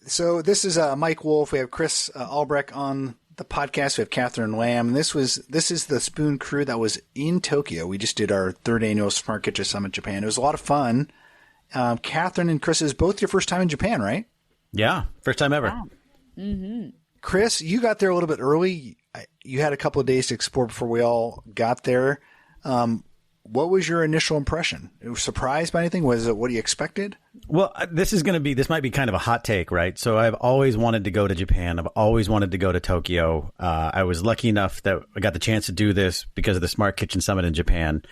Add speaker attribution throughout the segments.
Speaker 1: So this is Mike Wolf. We have Chris Albrecht on the podcast. We have Catherine Lamb. This is the Spoon crew that was in Tokyo. We just did our third annual Smart Kitchen Summit Japan. It was a lot of fun. Catherine and Chris, is both your first time in Japan, right?
Speaker 2: Yeah, first time ever.
Speaker 3: Wow. Mm-hmm.
Speaker 1: Chris, you got there a little bit early. You had a couple of days to explore before we all got there. What was your initial impression? Were you surprised by anything? Was it what you expected?
Speaker 2: Well, this might be kind of a hot take, right? So I've always wanted to go to Japan. I've always wanted to go to Tokyo. I was lucky enough that I got the chance to do this because of the Smart Kitchen Summit in Japan.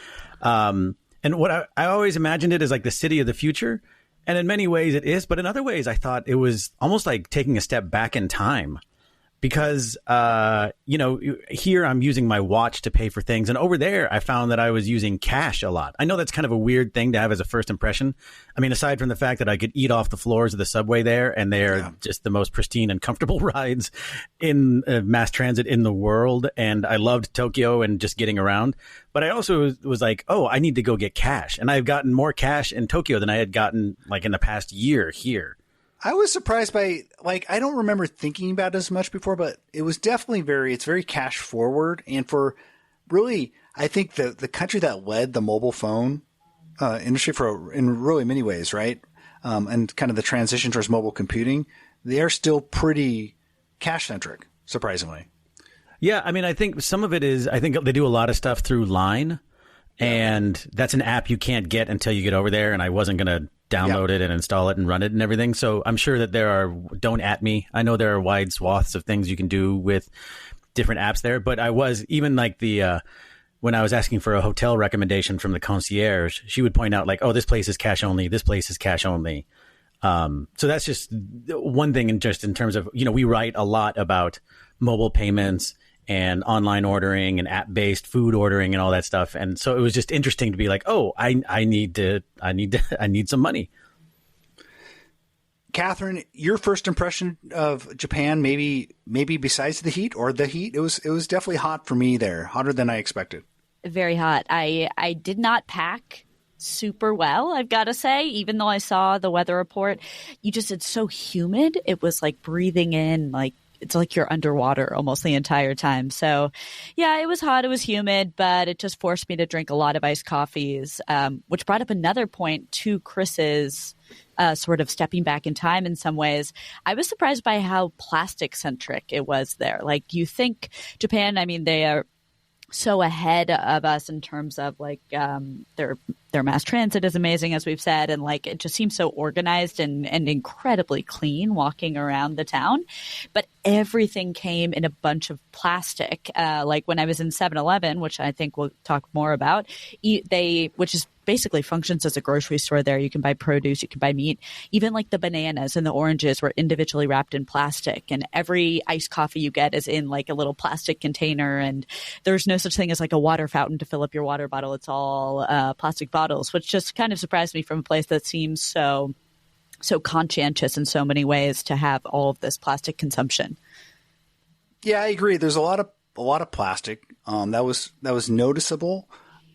Speaker 2: And what I always imagined it as like the city of the future. And in many ways it is. But in other ways, I thought it was almost like taking a step back in time. Because, here I'm using my watch to pay for things. And over there, I found that I was using cash a lot. I know that's kind of a weird thing to have as a first impression. I mean, aside from the fact that I could eat off the floors of the subway there, and they're just the most pristine and comfortable rides in mass transit in the world. And I loved Tokyo and just getting around. But I also was like, oh, I need to go get cash. And I've gotten more cash in Tokyo than I had gotten like in the past year here.
Speaker 1: I was surprised by, I don't remember thinking about it as much before, but it was definitely it's very cash forward. And for really, I think the country that led the mobile phone industry in really many ways, right? And kind of the transition towards mobile computing, they are still pretty cash centric, surprisingly.
Speaker 2: Yeah. I mean, I think some of it is, I think they do a lot of stuff through Line, and that's an app you can't get until you get over there. And I wasn't going to download it and install it and run it and everything. So I'm sure that don't at me. I know there are wide swaths of things you can do with different apps there, but I was even like when I was asking for a hotel recommendation from the concierge, she would point out like, oh, this place is cash only. This place is cash only. So that's just one thing. And just in terms of, we write a lot about mobile payments and online ordering and app-based food ordering and all that stuff. And so it was just interesting to be like, oh, I need some money.
Speaker 1: Catherine, your first impression of Japan, maybe besides the heat, it was definitely hot for me there, hotter than I expected.
Speaker 3: Very hot. I did not pack super well, I've got to say, even though I saw the weather report. It's so humid. It was like breathing in, it's like you're underwater almost the entire time. So, yeah, it was hot. It was humid, but it just forced me to drink a lot of iced coffees, which brought up another point to Chris's sort of stepping back in time in some ways. I was surprised by how plastic-centric it was there. Like, you think Japan, I mean, they are so ahead of us in terms of their mass transit is amazing, as we've said, and it just seems so organized and incredibly clean walking around the town. But everything came in a bunch of plastic. Like when I was in 7-Eleven, which I think we'll talk more about, which is basically functions as a grocery store there. You can buy produce, you can buy meat. Even like the bananas and the oranges were individually wrapped in plastic. And every iced coffee you get is in like a little plastic container. And there's no such thing as like a water fountain to fill up your water bottle. It's all plastic bottles, which just kind of surprised me from a place that seems so conscientious in so many ways to have all of this plastic consumption.
Speaker 1: Yeah, I agree. There's a lot of plastic. That was noticeable,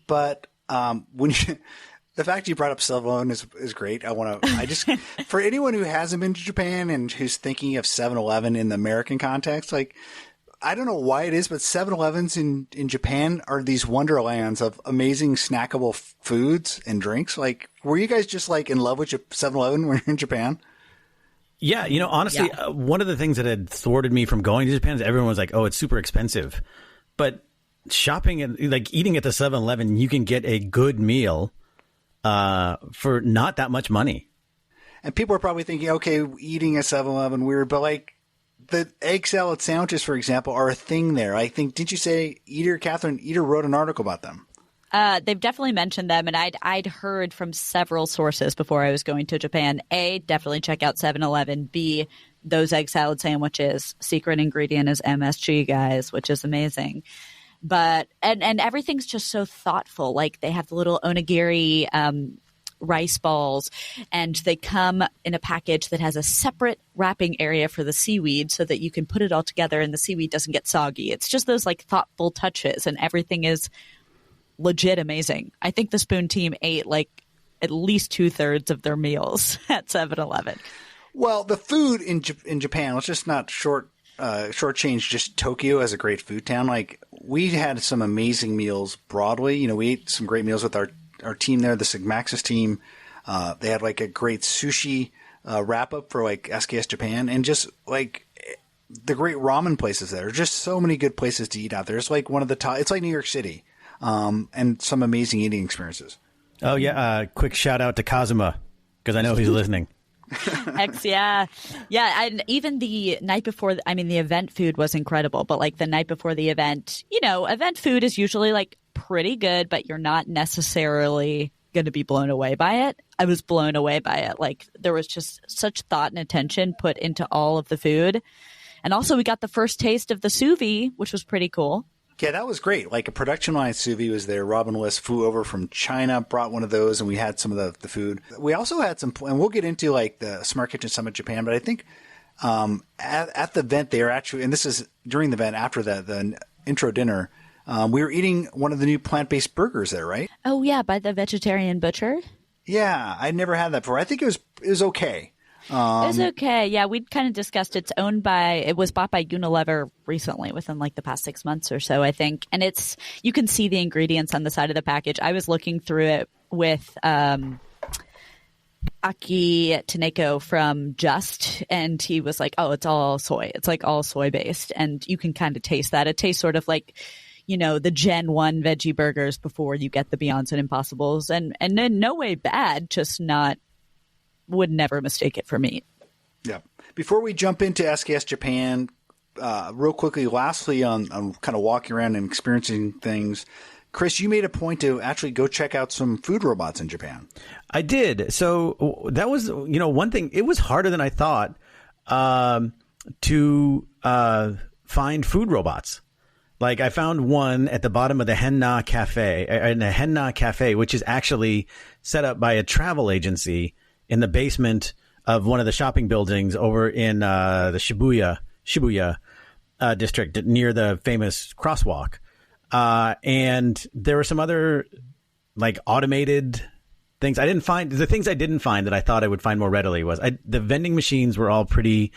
Speaker 1: but the fact you brought up 7-Eleven is great. For anyone who hasn't been to Japan and who's thinking of 7-Eleven in the American context, I don't know why it is, but 7-Elevens in Japan are these wonderlands of amazing snackable foods and drinks. Were you guys just in love with 7-Eleven when you're in Japan?
Speaker 2: Yeah, honestly, one of the things that had thwarted me from going to Japan is everyone was like, oh, it's super expensive. But shopping and eating at the 7-Eleven, you can get a good meal for not that much money. And
Speaker 1: people are probably thinking, okay, eating at 7-Eleven weird, but the egg salad sandwiches, for example, are a thing there. I think, didn't you say Catherine Eater wrote an article about them?
Speaker 3: They've definitely mentioned them, and I'd heard from several sources before I was going to Japan. A, definitely check out 7-Eleven. B, those egg salad sandwiches. Secret ingredient is MSG, guys, which is amazing. But and everything's just so thoughtful. They have the little onigiri rice balls, and they come in a package that has a separate wrapping area for the seaweed so that you can put it all together and the seaweed doesn't get soggy. It's just those thoughtful touches, and everything is legit amazing. I think the Spoon team ate at least 2/3 of their meals at 7-Eleven.
Speaker 1: Well, the food in Japan, let's just not shortchange just Tokyo as a great food town. Like, we had some amazing meals broadly. You know, we ate some great meals with our team there, the Sigmaxis team. They had like a great sushi wrap up for like SKS Japan, and just like the great ramen places there. Just so many good places to eat out there. It's like one of the top. It's like New York City, and some amazing eating experiences.
Speaker 2: Oh yeah, quick shout out to Kazuma because I know he's listening.
Speaker 3: Yeah. And even the night before, I mean, the event food was incredible, but like the night before the event, you know, event food is usually like pretty good, but you're not necessarily going to be blown away by it. I was blown away by it. Like, there was just such thought and attention put into all of the food. And also we got the first taste of the sous vide, which was pretty cool.
Speaker 1: Yeah, that was great. Like, a production line sous vide was there. Robin Lewis flew over from China, brought one of those, and we had some of the food. We also had some, and we'll get into like the Smart Kitchen Summit Japan, but I think at the event they are actually, and this is during the event after the intro dinner, we were eating one of the new plant-based burgers there, right?
Speaker 3: Oh yeah, by the vegetarian butcher.
Speaker 1: Yeah, I'd never had that before. I think it was okay.
Speaker 3: It's okay. Yeah, we'd kind of discussed it was bought by Unilever recently, within like the past 6 months or so, I think. And you can see the ingredients on the side of the package. I was looking through it with Aki Taneko from Just, and he was like, oh, it's all soy. It's like all soy based. And you can kind of taste that. It tastes sort of like, you know, the Gen 1 veggie burgers before you get the Beyonds and Impossibles. And in no way bad, just would never mistake it for meat.
Speaker 1: Yeah. Before we jump into SKS Japan, real quickly, lastly, on kind of walking around and experiencing things, Chris, you made a point to actually go check out some food robots in Japan.
Speaker 2: I did. So that was, you know, one thing. It was harder than I thought to find food robots. Like, I found one at the bottom of the Henna Cafe, which is actually set up by a travel agency in the basement of one of the shopping buildings over in the Shibuya district near the famous crosswalk. And there were some other like automated things. The things I didn't find that I thought I would find more readily was the vending machines were all pretty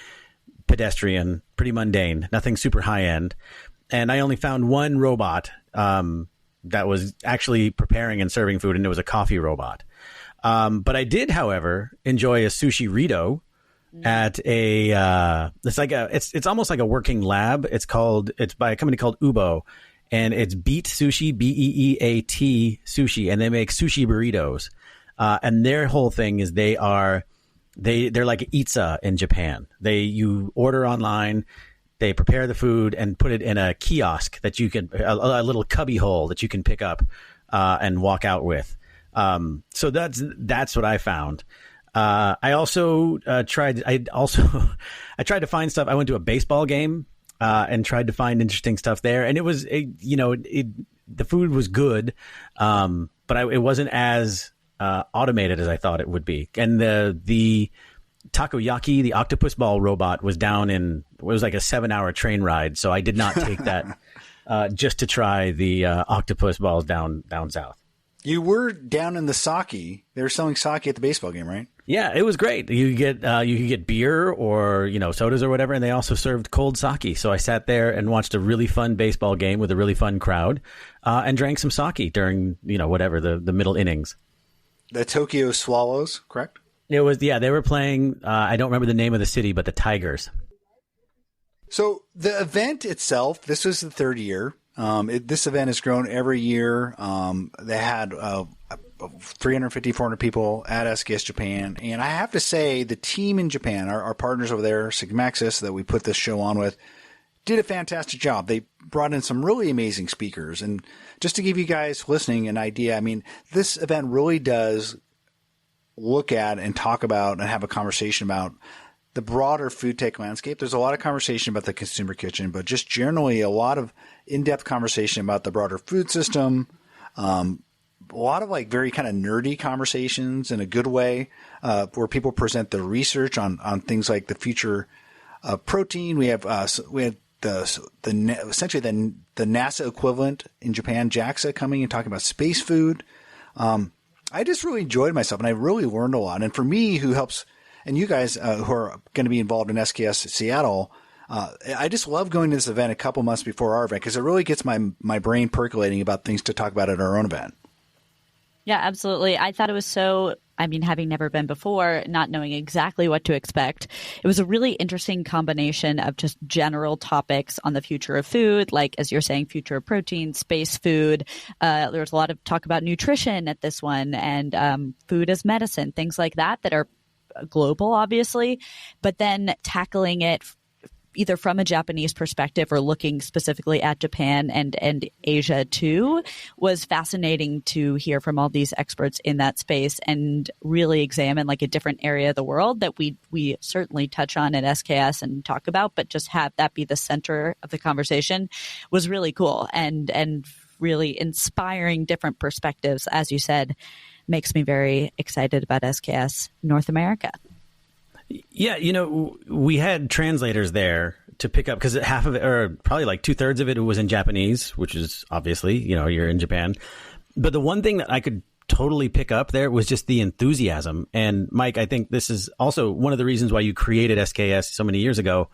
Speaker 2: pedestrian, pretty mundane, nothing super high end. And I only found one robot that was actually preparing and serving food, and it was a coffee robot. But I did, however, enjoy a sushi Rito at it's almost like a working lab. It's by a company called Ubo, and it's Beat Sushi, Beat Sushi, and they make sushi burritos. And their whole thing is they're like Itza in Japan. You order online, they prepare the food and put it in a kiosk that you can, a little cubby hole that you can pick up and walk out with. So that's what I found. I also tried to find stuff. I went to a baseball game and tried to find interesting stuff there, and the food was good, but it wasn't as automated as I thought it would be. And the takoyaki, the octopus ball robot, was it was like a 7-hour train ride, so I did not take that just to try the octopus balls down south.
Speaker 1: You were down in the sake. They were selling sake at the baseball game, right?
Speaker 2: Yeah, it was great. You could get beer or sodas or whatever, and they also served cold sake. So I sat there and watched a really fun baseball game with a really fun crowd, and drank some sake during whatever the middle innings.
Speaker 1: The Tokyo Swallows, correct?
Speaker 2: It was, yeah. They were playing. I don't remember the name of the city, but the Tigers.
Speaker 1: So the event itself, this was the third year. This event has grown every year. They had 350, 400 people at SKS Japan. And I have to say, the team in Japan, our partners over there, Sigmaxis, that we put this show on with, did a fantastic job. They brought in some really amazing speakers. And just to give you guys listening an idea, I mean, this event really does look at and talk about and have a conversation about the broader food tech landscape. There's a lot of conversation about the consumer kitchen, but just generally a lot of in-depth conversation about the broader food system. A lot of like very kind of nerdy conversations in a good way, where people present the research on things like the future of protein. We had essentially the NASA equivalent in Japan, JAXA, coming and talking about space food. I just really enjoyed myself, and I really learned a lot. And for me, who helps and you guys who are going to be involved in SKS Seattle, I just love going to this event a couple months before our event because it really gets my brain percolating about things to talk about at our own event.
Speaker 3: Yeah, absolutely. I thought it was so, having never been before, not knowing exactly what to expect, it was a really interesting combination of just general topics on the future of food, like, as you're saying, future of protein, space food. There was a lot of talk about nutrition at this one and food as medicine, things like that are global, obviously, but then tackling it either from a Japanese perspective or looking specifically at Japan and Asia too, was fascinating to hear from all these experts in that space and really examine like a different area of the world that we certainly touch on at SKS and talk about, but just have that be the center of the conversation was really cool and really inspiring different perspectives, as you said, makes me very excited about SKS North America.
Speaker 2: Yeah, we had translators there to pick up because half of it, or probably like 2/3 of it, was in Japanese, which is obviously, you're in Japan. But the one thing that I could totally pick up there was just the enthusiasm. And Mike, I think this is also one of the reasons why you created SKS so many years ago,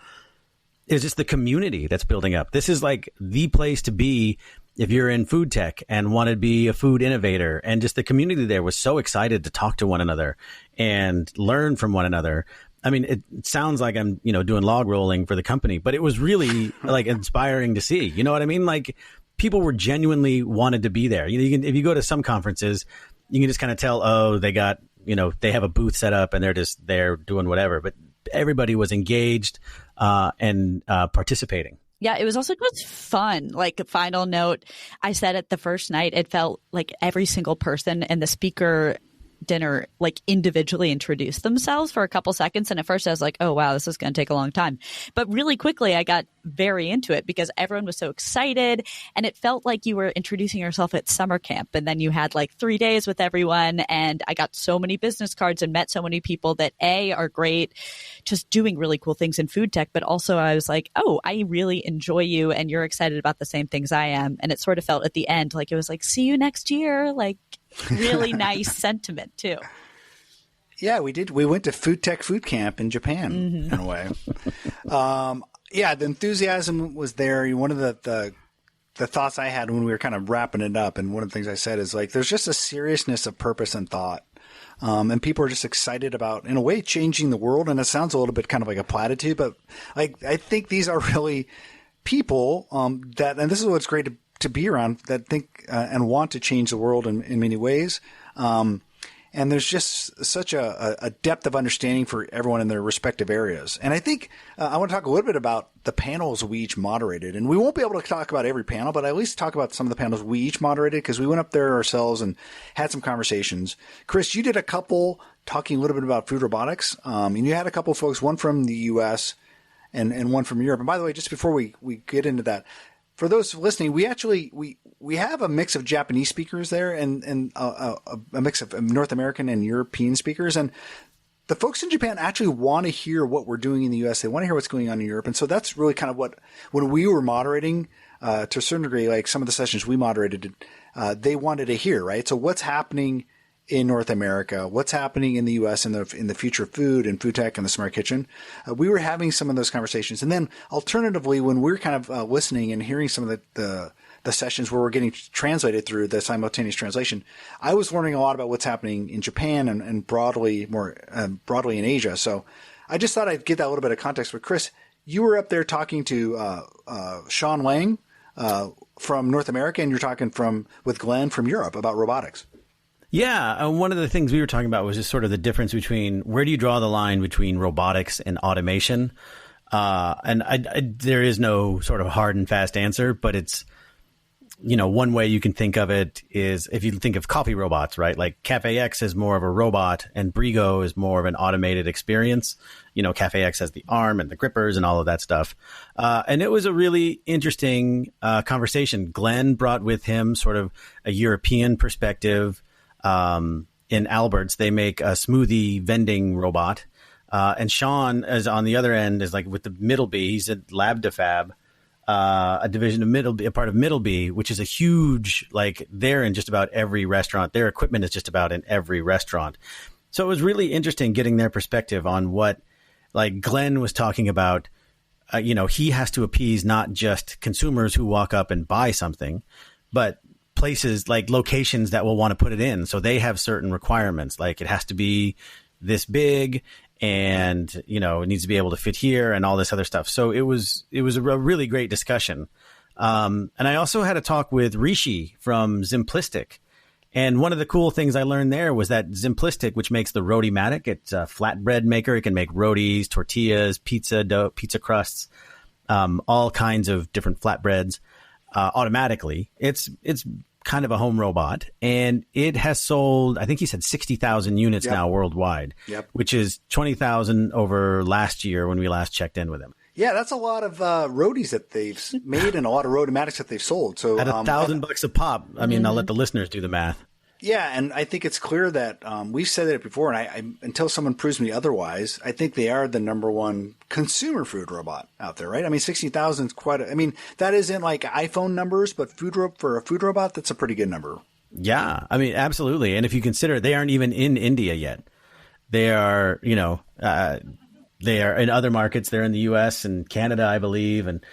Speaker 2: is just the community that's building up. This is like the place to be if you're in food tech and want to be a food innovator. And just the community there was so excited to talk to one another and learn from one another. It sounds like I'm, doing log rolling for the company, but it was really like inspiring to see. You know what I mean? Like people were genuinely wanted to be there. If you go to some conferences, you can just kind of tell, oh, they got, they have a booth set up and they're just there doing whatever. But everybody was engaged and participating.
Speaker 3: Yeah, it was also just fun. Like, a final note, I said it the first night, it felt like every single person in the speaker dinner like individually introduced themselves for a couple seconds, and at first I was like, oh wow, this is going to take a long time, but really quickly I got very into it because everyone was so excited and it felt like you were introducing yourself at summer camp, and then you had like 3 days with everyone, and I got so many business cards and met so many people that are great, just doing really cool things in food tech, but also I was like, oh, I really enjoy you and you're excited about the same things I am. And it sort of felt at the end like it was like, see you next year, like really nice sentiment too.
Speaker 1: Yeah, we did. We went to Food Tech Food Camp in Japan in a way. The enthusiasm was there. One of the thoughts I had when we were kind of wrapping it up, and one of the things I said is like, there's just a seriousness of purpose and thought. And people are just excited about, in a way, changing the world. And it sounds a little bit kind of like a platitude, but like, I think these are really people that, and this is what's great to be around, that think and want to change the world in many ways. And there's just such a depth of understanding for everyone in their respective areas. And I think I want to talk a little bit about the panels we each moderated. And we won't be able to talk about every panel, but at least talk about some of the panels we each moderated, because we went up there ourselves and had some conversations. Chris, you did a couple talking a little bit about food robotics. And you had a couple of folks, one from the U.S. and one from Europe. And by the way, just before we get into that, for those listening, we actually we have a mix of Japanese speakers there and a mix of North American and European speakers. And the folks in Japan actually want to hear what we're doing in the U.S. They want to hear what's going on in Europe. And so that's really kind of what, when we were moderating, to a certain degree, like some of the sessions we moderated, they wanted to hear, right? So what's happening in North America, what's happening in the U.S. in the future of food and food tech and the smart kitchen. We were having some of those conversations. And then alternatively, when we're kind of listening and hearing some of the sessions where we're getting translated through the simultaneous translation, I was learning a lot about what's happening in Japan and broadly in Asia. So I just thought I'd get that little bit of context. But Chris, you were up there talking to Sean Lang from North America, and you're talking with Glenn from Europe about robotics.
Speaker 2: Yeah, one of the things we were talking about was just sort of the difference between, where do you draw the line between robotics and automation? And there is no sort of hard and fast answer, but it's, one way you can think of it is if you think of coffee robots, right? Like Cafe X is more of a robot and Brigo is more of an automated experience. Cafe X has the arm and the grippers and all of that stuff. And it was a really interesting conversation. Glenn brought with him sort of a European perspective. In Alberts, they make a smoothie vending robot. And Sean is on the other end, is like with the Middleby. He's at LabDefab, a division of Middleby, a part of Middleby, which is a huge, like they're in just about every restaurant. Their equipment is just about in every restaurant. So it was really interesting getting their perspective on what, like Glenn was talking about. He has to appease not just consumers who walk up and buy something, but places like locations that will want to put it in. So they have certain requirements, like it has to be this big and, it needs to be able to fit here and all this other stuff. So it was a really great discussion. And I also had a talk with Rishi from Zimplistic. And one of the cool things I learned there was that Zimplistic, which makes the Rotimatic, it's a flatbread maker. It can make rotis, tortillas, pizza dough, pizza crusts, all kinds of different flatbreads automatically. It's kind of a home robot, and it has sold, I think he said 60,000 units now worldwide, which is 20,000 over last year when we last checked in with him.
Speaker 1: Yeah, that's a lot of rotis that they've made and a lot of Rotomatics that they've sold. So
Speaker 2: at $1,000 a pop, I mean, I'll let the listeners do the math.
Speaker 1: Yeah, and I think it's clear that we've said it before, and I until someone proves me otherwise, I think they are the number one consumer food robot out there, right? I mean, 60,000 is that isn't like iPhone numbers, but for a food robot, that's a pretty good number.
Speaker 2: Yeah, I mean, absolutely. And if you consider they aren't even in India yet, they are, they are in other markets. They're in the U.S. and Canada, I believe, and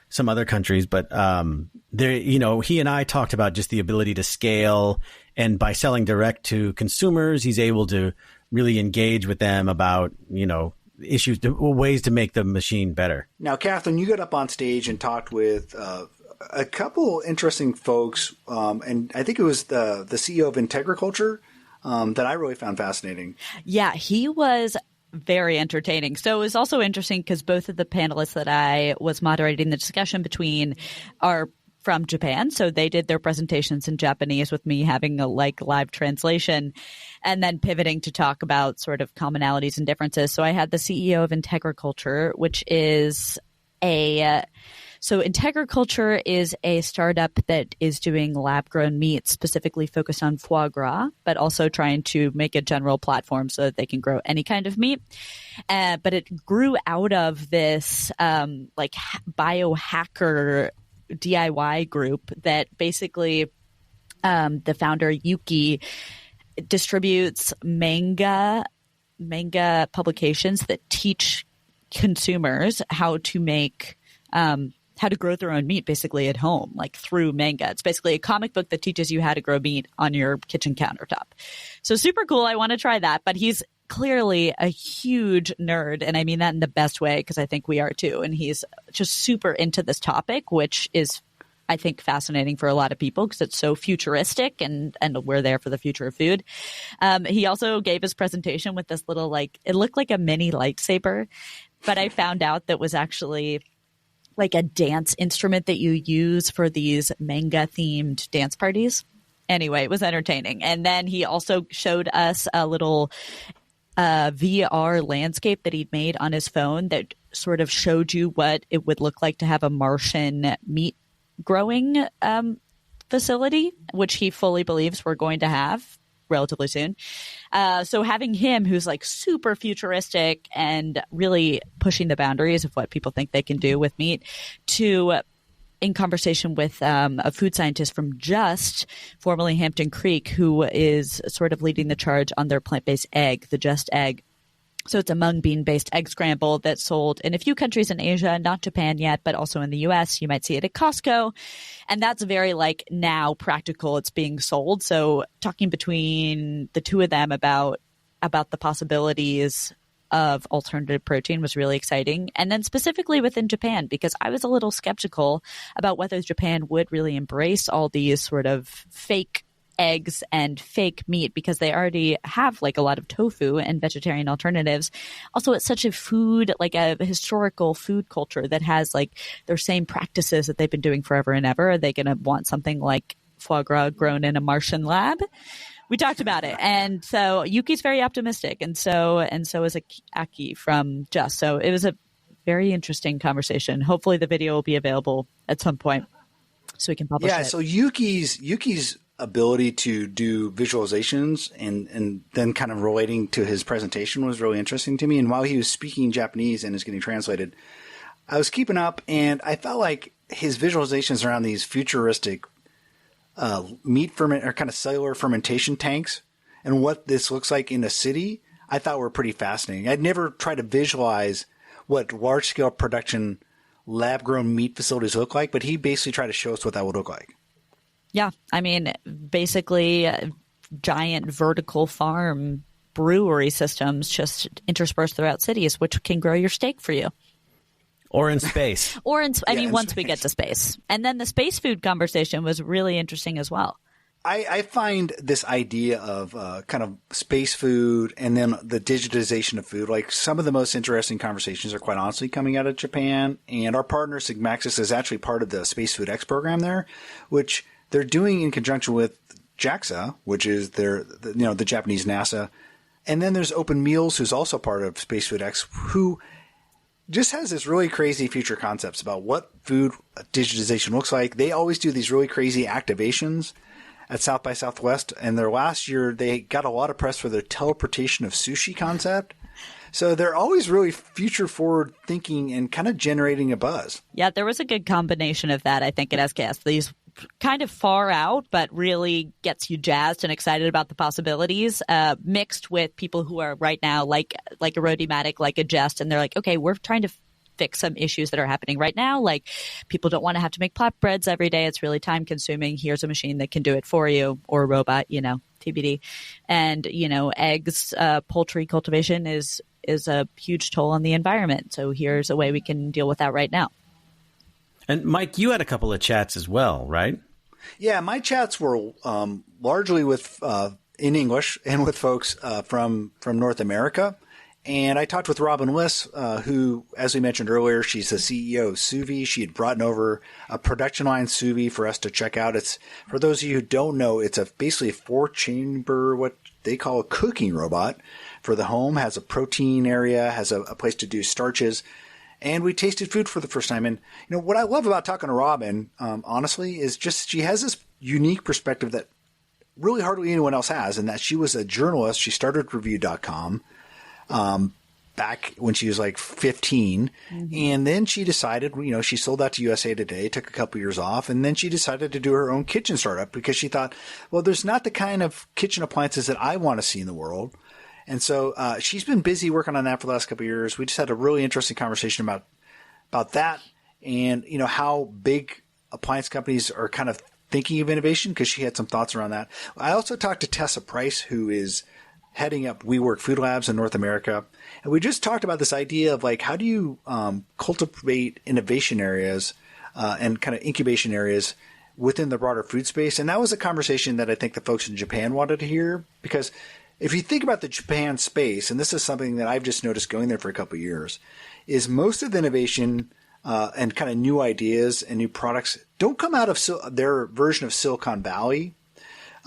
Speaker 2: some other countries. But he and I talked about just the ability to scale, and by selling direct to consumers, he's able to really engage with them about issues, ways to make the machine better.
Speaker 1: Now, Catherine, you got up on stage and talked with a couple interesting folks, and I think it was the CEO of Integriculture that I really found fascinating.
Speaker 3: Yeah, he was very entertaining. So it was also interesting because both of the panelists that I was moderating the discussion between are from Japan. So they did their presentations in Japanese with me having a live translation and then pivoting to talk about sort of commonalities and differences. So I had the CEO of Integriculture, which is So Integriculture is a startup that is doing lab-grown meat specifically focused on foie gras, but also trying to make a general platform so that they can grow any kind of meat. But it grew out of this biohacker DIY group that basically the founder, Yuki, distributes manga publications that teach consumers how to make how to grow their own meat basically at home, like through manga. It's basically a comic book that teaches you how to grow meat on your kitchen countertop. So super cool. I want to try that. But he's clearly a huge nerd. And I mean that in the best way, because I think we are too. And he's just super into this topic, which is, I think, fascinating for a lot of people because it's so futuristic and we're there for the future of food. He also gave his presentation with this little, it looked like a mini lightsaber, but I found out that was actually like a dance instrument that you use for these manga themed dance parties. Anyway, it was entertaining. And then he also showed us a little VR landscape that he'd made on his phone that sort of showed you what it would look like to have a Martian meat growing facility, which he fully believes we're going to have relatively soon. So having him, who's like super futuristic and really pushing the boundaries of what people think they can do with meat, to in conversation with a food scientist from Just, formerly Hampton Creek, who is sort of leading the charge on their plant-based egg, the Just egg. So it's a mung bean-based egg scramble that's sold in a few countries in Asia, not Japan yet, but also in the U.S. You might see it at Costco. And that's very now practical. It's being sold. So talking between the two of them about the possibilities of alternative protein was really exciting. And then specifically within Japan, because I was a little skeptical about whether Japan would really embrace all these sort of fake eggs and fake meat, because they already have a lot of tofu and vegetarian alternatives. Also, it's such a food, a historical food culture that has their same practices that they've been doing forever and ever. Are they going to want something like foie gras grown in a Martian lab? We talked about it. And so Yuki's very optimistic. And so is Aki from Just. So it was a very interesting conversation. Hopefully the video will be available at some point so we can publish it.
Speaker 1: Yeah, so Yuki's ability to do visualizations and then kind of relating to his presentation was really interesting to me. And while he was speaking Japanese and is getting translated, I was keeping up, and I felt like his visualizations around these futuristic meat ferment or kind of cellular fermentation tanks and what this looks like in a city, I thought were pretty fascinating. I'd never tried to visualize what large scale production lab grown meat facilities look like, but he basically tried to show us what that would look like.
Speaker 3: Yeah. I mean, basically giant vertical farm brewery systems just interspersed throughout cities, which can grow your steak for you.
Speaker 2: Or in space.
Speaker 3: Once we get to space. And then the space food conversation was really interesting as well.
Speaker 1: I find this idea of kind of space food and then the digitization of food, like some of the most interesting conversations are quite honestly coming out of Japan. And our partner Sigmaxis is actually part of the Space Food X program there, which they're doing in conjunction with JAXA, which is the Japanese NASA. And then there's Open Meals, who's also part of Space Food X, who just has this really crazy future concepts about what food digitization looks like. They always do these really crazy activations at South by Southwest, and their last year they got a lot of press for their teleportation of sushi concept. So they're always really future forward thinking and kind of generating a buzz.
Speaker 3: Yeah, there was a good combination of that, I think, at SKS. These kind of far out, but really gets you jazzed and excited about the possibilities, mixed with people who are right now like a Rodimatic, like a Jest, and they're like, okay, we're trying to fix some issues that are happening right now. Like people don't want to have to make flatbreads every day. It's really time consuming. Here's a machine that can do it for you, or a robot, TBD. And, eggs, poultry cultivation is a huge toll on the environment. So here's a way we can deal with that right now.
Speaker 2: And Mike, you had a couple of chats as well, right?
Speaker 1: Yeah, my chats were largely with in English and with folks from North America. And I talked with Robin Liss, who, as we mentioned earlier, she's the CEO of Suvi. She had brought over a production line Suvi for us to check out. It's, for those of you who don't know, it's basically a 4-chamber, what they call a cooking robot for the home. Has a protein area, has a place to do starches. And we tasted food for the first time. And, what I love about talking to Robin, honestly, is just she has this unique perspective that really hardly anyone else has, and that she was a journalist. She started Review.com. Back when she was like 15. Mm-hmm. And then she decided, she sold out to USA Today, took a couple years off, and then she decided to do her own kitchen startup because she thought, well, there's not the kind of kitchen appliances that I want to see in the world. And so she's been busy working on that for the last couple of years. We just had a really interesting conversation about that and, how big appliance companies are kind of thinking of innovation, because she had some thoughts around that. I also talked to Tessa Price, who is heading up WeWork Food Labs in North America. And we just talked about this idea of like, how do you cultivate innovation areas and kind of incubation areas within the broader food space. And that was a conversation that I think the folks in Japan wanted to hear, because if you think about the Japan space, and this is something that I've just noticed going there for a couple of years, is most of the innovation and kind of new ideas and new products don't come out of their version of Silicon Valley.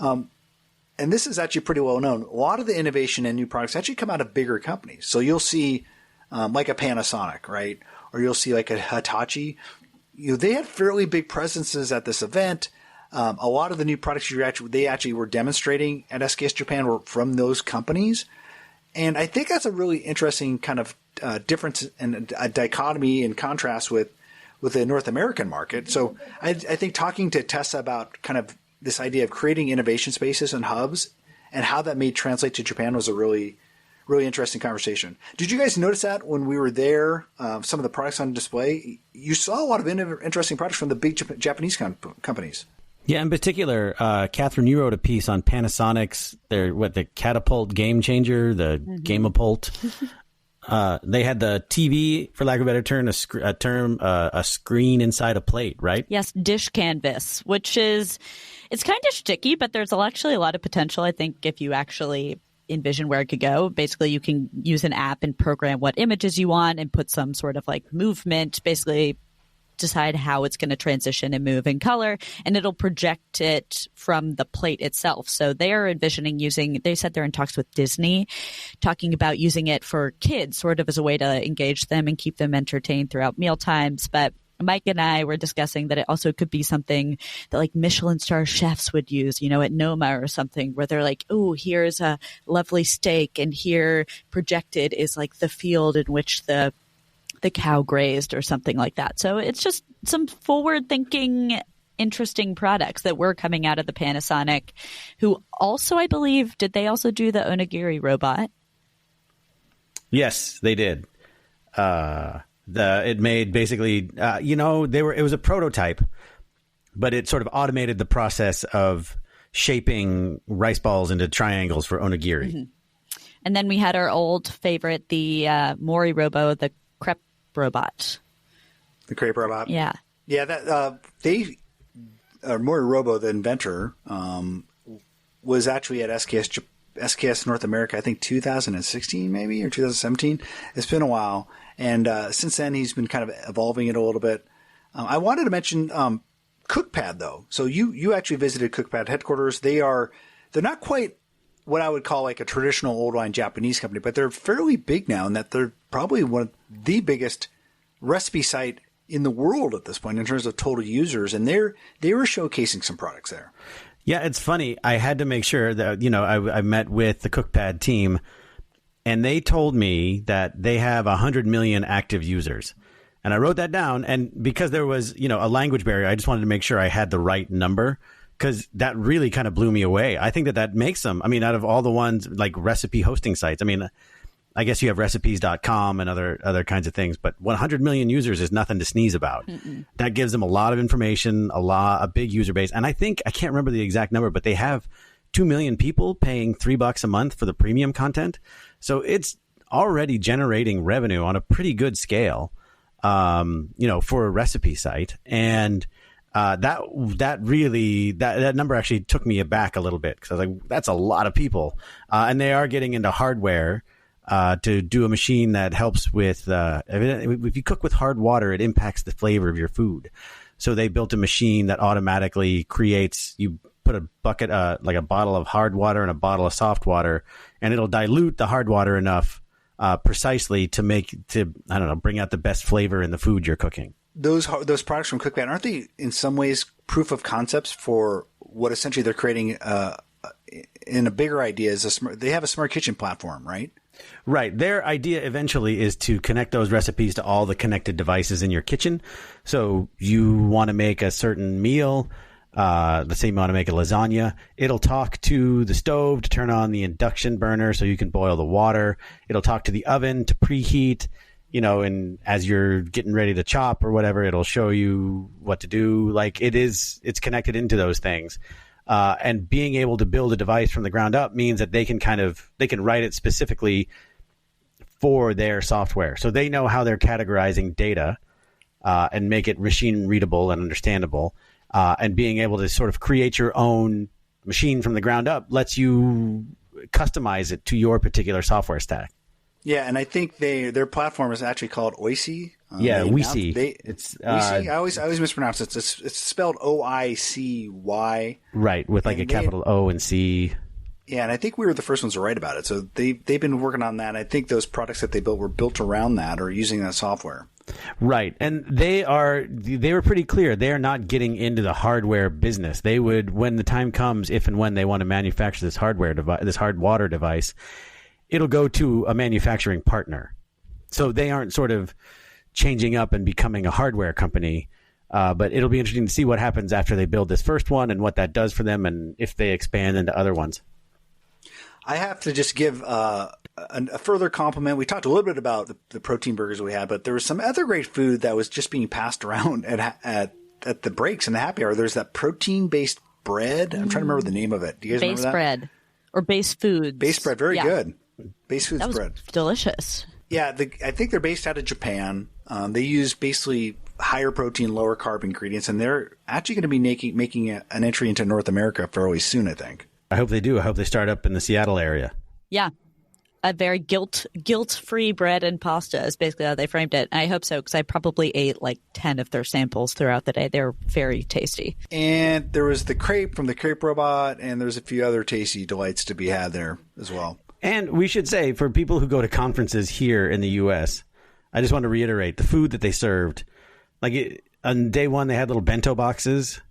Speaker 1: And this is actually pretty well known. A lot of the innovation and new products actually come out of bigger companies. So you'll see like a Panasonic, right? Or you'll see like a Hitachi. They had fairly big presences at this event. A lot of the new products they actually were demonstrating at SKS Japan were from those companies. And I think that's a really interesting kind of difference and a dichotomy in contrast with the North American market. So I think talking to Tessa about kind of this idea of creating innovation spaces and hubs and how that may translate to Japan was a really, really interesting conversation. Did you guys notice that when we were there, some of the products on display? You saw a lot of interesting products from the big Japanese companies.
Speaker 2: Yeah, in particular, Catherine, you wrote a piece on Panasonic's, the Catapult Game Changer, the Gameapult. They had the TV, for lack of a better term, a screen inside a plate, right?
Speaker 3: Yes, Dish Canvas, which is, it's kind of sticky, but there's actually a lot of potential, I think, if you actually envision where it could go. Basically, you can use an app and program what images you want and put some sort of like movement, basically decide how it's going to transition and move in color, and it'll project it from the plate itself. So they're envisioning they said they're in talks with Disney, talking about using it for kids, sort of as a way to engage them and keep them entertained throughout meal times. But Mike and I were discussing that it also could be something that like Michelin star chefs would use, at Noma or something, where they're like, oh, here's a lovely steak, and here projected is like the field in which the cow grazed or something like that. So it's just some forward thinking interesting products that were coming out of the Panasonic, who also, I believe, did they also do the onigiri robot?
Speaker 2: Yes, they did. It made basically, it was a prototype, but it sort of automated the process of shaping rice balls into triangles for onigiri.
Speaker 3: Mm-hmm. And then we had our old favorite, the Mori Robo, the crepe robot.
Speaker 1: The crepe robot.
Speaker 3: Yeah.
Speaker 1: Yeah, that Mori Robo, the inventor, was actually at SKS North America, I think 2016 maybe, or 2017. It's been a while. And since then, he's been kind of evolving it a little bit. I wanted to mention Cookpad, though. So you actually visited Cookpad headquarters. They're not quite what I would call like a traditional old line Japanese company, but they're fairly big now, and that they're probably one of the biggest recipe site in the world at this point in terms of total users. And they were showcasing some products there.
Speaker 2: Yeah, it's funny. I had to make sure that, I met with the Cookpad team, and they told me that they have 100 million active users. And I wrote that down. And because there was, a language barrier, I just wanted to make sure I had the right number, because that really kind of blew me away. I think that makes them, out of all the ones like recipe hosting sites, I guess you have recipes.com and other kinds of things, but 100 million users is nothing to sneeze about. Mm-mm. That gives them a lot of information, a big user base. And I think, I can't remember the exact number, but they have 2 million people paying $3 a month for the premium content. So it's already generating revenue on a pretty good scale, for a recipe site. And that number actually took me aback a little bit, because I was like, that's a lot of people. And they are getting into hardware to do a machine that helps with, if you cook with hard water, it impacts the flavor of your food. So they built a machine that automatically creates, you put a bucket, like a bottle of hard water and a bottle of soft water, and it'll dilute the hard water enough precisely to bring out the best flavor in the food you're cooking.
Speaker 1: Those products from Cookpad, aren't they in some ways proof of concepts for what essentially they're creating in a bigger idea is they have a smart kitchen platform, right?
Speaker 2: Right. Their idea eventually is to connect those recipes to all the connected devices in your kitchen. So you want to make a certain meal, let's say you want to make a lasagna, it'll talk to the stove to turn on the induction burner so you can boil the water. It'll talk to the oven to preheat, and as you're getting ready to chop or whatever, it'll show you what to do. Like it's connected into those things. And being able to build a device from the ground up means that they can write it specifically for their software. So they know how they're categorizing data, and make it machine readable and understandable. And being able to sort of create your own machine from the ground up lets you customize it to your particular software stack.
Speaker 1: Yeah, and I think their platform is actually called Oicy.
Speaker 2: Oicy.
Speaker 1: It's Oicy. I always mispronounce it. It's spelled OICY.
Speaker 2: Right, with like a capital O and C.
Speaker 1: Yeah, and I think we were the first ones to write about it. So they've been working on that. I think those products that they built were built around that or using that software.
Speaker 2: Right, and they were pretty clear. They are not getting into the hardware business. They would, when the time comes, if and when they want to manufacture this hardware device, this hard water device, it'll go to a manufacturing partner. So they aren't sort of changing up and becoming a hardware company. But it'll be interesting to see what happens after they build this first one and what that does for them, and if they expand into other ones.
Speaker 1: I have to just give a further compliment. We talked a little bit about the protein burgers we had, but there was some other great food that was just being passed around at the breaks in the happy hour. There's that protein-based bread. I'm trying to remember the name of it. Do you guys remember that?
Speaker 3: Base bread or Base Foods.
Speaker 1: Base bread. Very good. Base Foods
Speaker 3: that was
Speaker 1: bread.
Speaker 3: Delicious.
Speaker 1: Yeah, I think they're based out of Japan. They use basically higher protein, lower carb ingredients, and they're actually going to be making an entry into North America fairly soon, I think.
Speaker 2: I hope they do. I hope they start up in the Seattle area.
Speaker 3: Yeah. A very guilt-free bread and pasta is basically how they framed it. I hope so, because I probably ate like 10 of their samples throughout the day. They're very tasty.
Speaker 1: And there was the crepe from the Crepe Robot, and there's a few other tasty delights to be had there as well.
Speaker 2: And we should say, for people who go to conferences here in the U.S., I just want to reiterate the food that they served. On day one, they had little bento boxes.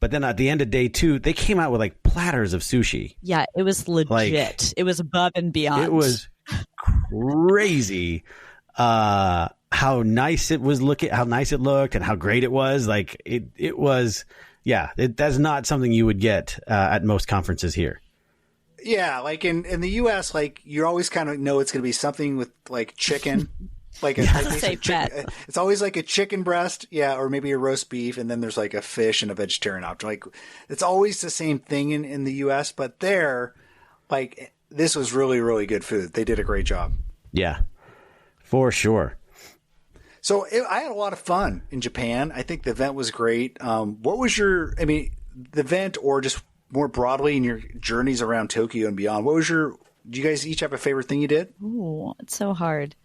Speaker 2: But then at the end of day two, they came out with like platters of sushi.
Speaker 3: Yeah, it was legit. It was above and beyond.
Speaker 2: It was crazy how nice it was looking, how nice it looked, and how great it was. Like it was Yeah, that's not something you would get at most conferences here.
Speaker 1: Yeah, like in the U.S., like you always kind of know it's going to be something with like chicken. Like it's always like a chicken breast, yeah, or maybe a roast beef, and then there's like a fish and a vegetarian option. Like it's always the same thing in the U.S., but there, like this was really, really good food. They did a great job.
Speaker 2: Yeah, for sure.
Speaker 1: So I had a lot of fun in Japan. I think the event was great. What was the event or just more broadly in your journeys around Tokyo and beyond? Do you guys each have a favorite thing you did?
Speaker 3: Ooh, it's so hard.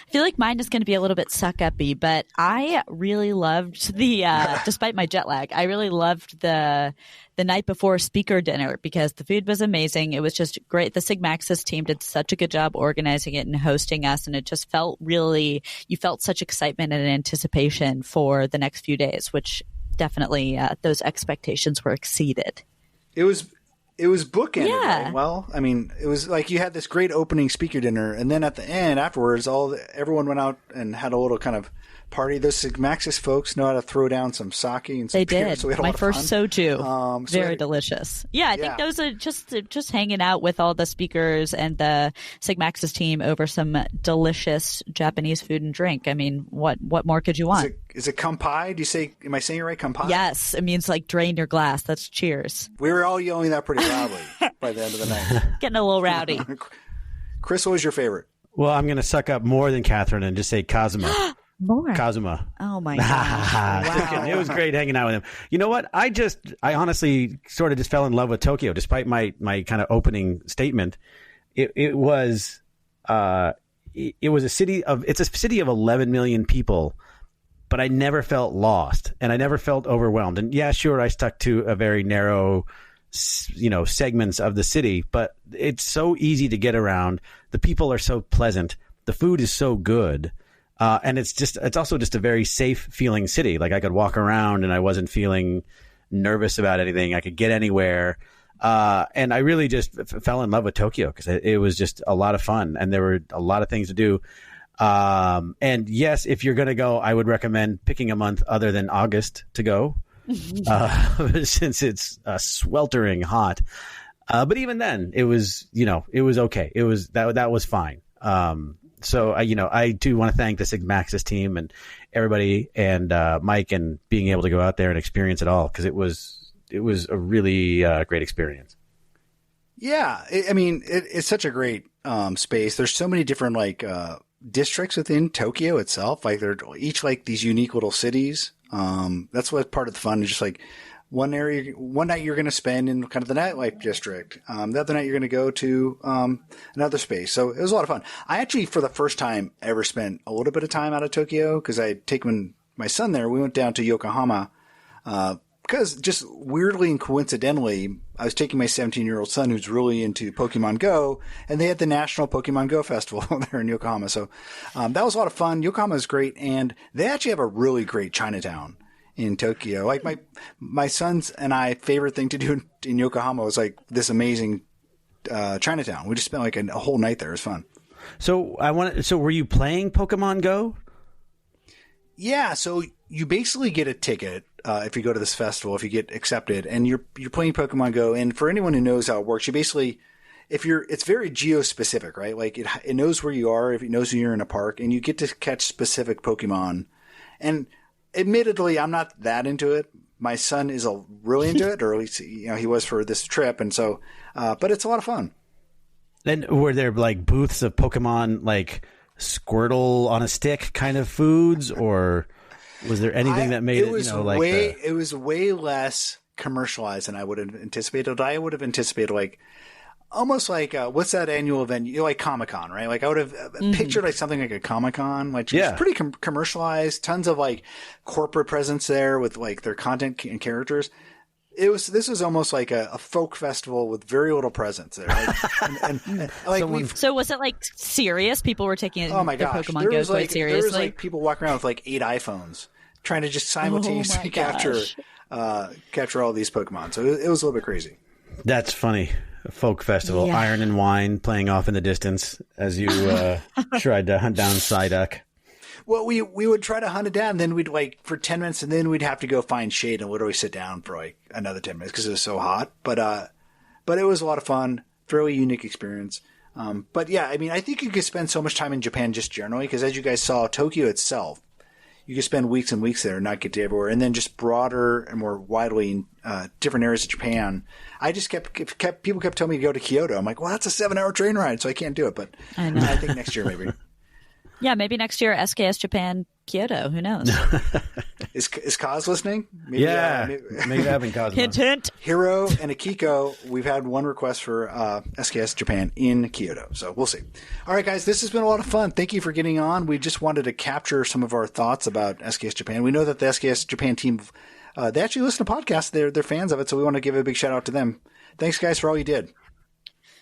Speaker 3: I feel like mine is going to be a little bit suck-uppy, but I really loved despite my jet lag, I really loved the night before speaker dinner because the food was amazing. It was just great. The Sigmaxis team did such a good job organizing it and hosting us, and it just felt you felt such excitement and anticipation for the next few days, which definitely those expectations were exceeded.
Speaker 1: It was bookended, yeah. Right? Well, I mean, it was like you had this great opening speaker dinner, and then at the end, afterwards, everyone went out and had a little kind of party. Those Sigmaxis folks know how to throw down some sake and some beer.
Speaker 3: Did.
Speaker 1: So we had a
Speaker 3: My
Speaker 1: lot of
Speaker 3: first
Speaker 1: fun.
Speaker 3: soju. Very delicious. Yeah, I think those are just hanging out with all the speakers and the Sigmaxis team over some delicious Japanese food and drink. I mean, what more could you want?
Speaker 1: Is it kampai? Am I saying it right? Kampai?
Speaker 3: Yes. It means like drain your glass. That's cheers.
Speaker 1: We were all yelling that pretty loudly by the end of the night.
Speaker 3: Getting a little rowdy.
Speaker 1: Chris, what was your favorite?
Speaker 2: Well, I'm going to suck up more than Catherine and just say Kazuma.
Speaker 3: More.
Speaker 2: Kazuma.
Speaker 3: Oh my gosh. Wow.
Speaker 2: It was great hanging out with him. You know what? I honestly sort of just fell in love with Tokyo, despite my kind of opening statement. It was a city of 11 million people, but I never felt lost and I never felt overwhelmed. And yeah, sure, I stuck to a very narrow, segments of the city, but it's so easy to get around. The people are so pleasant. The food is so good. And it's also just a very safe feeling city. Like I could walk around and I wasn't feeling nervous about anything. I could get anywhere. And I really just fell in love with Tokyo because it was just a lot of fun and there were a lot of things to do. And yes, if you're going to go, I would recommend picking a month other than August to go, since it's sweltering hot. But even then it was okay. That was fine. So I do want to thank the Sigmaxis team and everybody and Mike and being able to go out there and experience it all because it was a really great experience.
Speaker 1: Yeah, it's such a great space. There's so many different districts within Tokyo itself. Like they're each like these unique little cities. That's what part of the fun is. Just like one night you're going to spend in kind of the nightlife district. The other night you're going to go to another space. So it was a lot of fun. I actually, for the first time ever, spent a little bit of time out of Tokyo because I had taken my son there. We went down to Yokohama because just weirdly and coincidentally, I was taking my 17-year-old son who's really into Pokemon Go, and they had the National Pokemon Go Festival there in Yokohama. So that was a lot of fun. Yokohama is great, and they actually have a really great Chinatown in Tokyo. Like my son's and I favorite thing to do in Yokohama was like this amazing Chinatown. We just spent like a whole night there. It was fun.
Speaker 2: So were you playing Pokemon Go?
Speaker 1: Yeah. So you basically get a ticket if you go to this festival, if you get accepted, and you're playing Pokemon Go. And for anyone who knows how it works, you basically it's very geo-specific, right? Like it knows where you are, if it knows you're in a park, and you get to catch specific Pokemon. And admittedly, I'm not that into it. My son is really into it, or at least he was for this trip, and so. But it's a lot of fun.
Speaker 2: And were there like booths of Pokemon, like Squirtle on a stick kind of foods, or was there anything that made it? It
Speaker 1: was way less commercialized than I would have anticipated. I would have anticipated like. Almost like what's that annual event? Like Comic-Con, right? Like I would have pictured like something like a Comic-Con, like it's pretty commercialized. Tons of like corporate presence there with like their content and characters. This was almost like a folk festival with very little presence there. Like,
Speaker 3: so was it like serious? People were taking
Speaker 1: oh my gosh,
Speaker 3: Pokemon Go quite seriously.
Speaker 1: There was like people walking around with like 8 iPhones trying to just simultaneously capture all these Pokemon. So it was a little bit crazy.
Speaker 2: That's funny. A folk festival, Iron and Wine playing off in the distance as you tried to hunt down Psyduck.
Speaker 1: Well, we would try to hunt it down, and then we'd like for 10 minutes, and then we'd have to go find shade and literally sit down for like another 10 minutes because it was so hot. But it was a lot of fun, fairly unique experience. But yeah, I mean, I think you could spend so much time in Japan just generally because as you guys saw, Tokyo itself, you could spend weeks and weeks there and not get to everywhere. And then just broader and more widely in different areas of Japan. I just people kept telling me to go to Kyoto. I'm like, well, that's a 7-hour train ride, so I can't do it. But
Speaker 3: I know.
Speaker 1: I think next year maybe.
Speaker 3: Yeah, maybe next year SKS Japan Kyoto. Who knows?
Speaker 1: Is Kaz listening? Maybe,
Speaker 2: maybe having Kaz.
Speaker 3: Hint, hint.
Speaker 1: Hiro and Akiko, we've had one request for SKS Japan in Kyoto, so we'll see. All right, guys, this has been a lot of fun. Thank you for getting on. We just wanted to capture some of our thoughts about SKS Japan. We know that the SKS Japan team, they actually listen to podcasts. They're fans of it, so we want to give a big shout out to them. Thanks, guys, for all you did.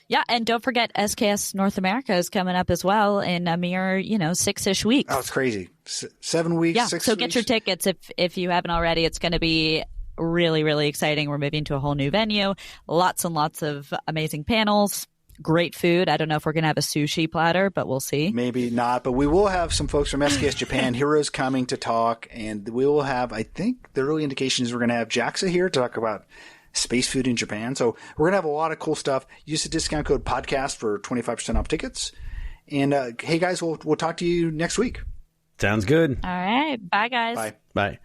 Speaker 3: Yeah, and don't forget SKS North America is coming up as well in a mere, 6-ish weeks.
Speaker 1: Oh, it's crazy. 7 weeks,
Speaker 3: yeah,
Speaker 1: 6
Speaker 3: so
Speaker 1: weeks.
Speaker 3: Get your tickets if you haven't already. It's going to be really, really exciting. We're moving to a whole new venue. Lots and lots of amazing panels. Great food. I don't know if we're going to have a sushi platter, but we'll see.
Speaker 1: Maybe not, but we will have some folks from SKS Japan. Hiro's coming to talk, and we will have, I think the early indication is we're going to have JAXA here to talk about space food in Japan. So we're going to have a lot of cool stuff. Use the discount code podcast for 25% off tickets. And hey, guys, we'll talk to you next week.
Speaker 2: Sounds good.
Speaker 3: All right. Bye, guys.
Speaker 1: Bye.
Speaker 2: Bye.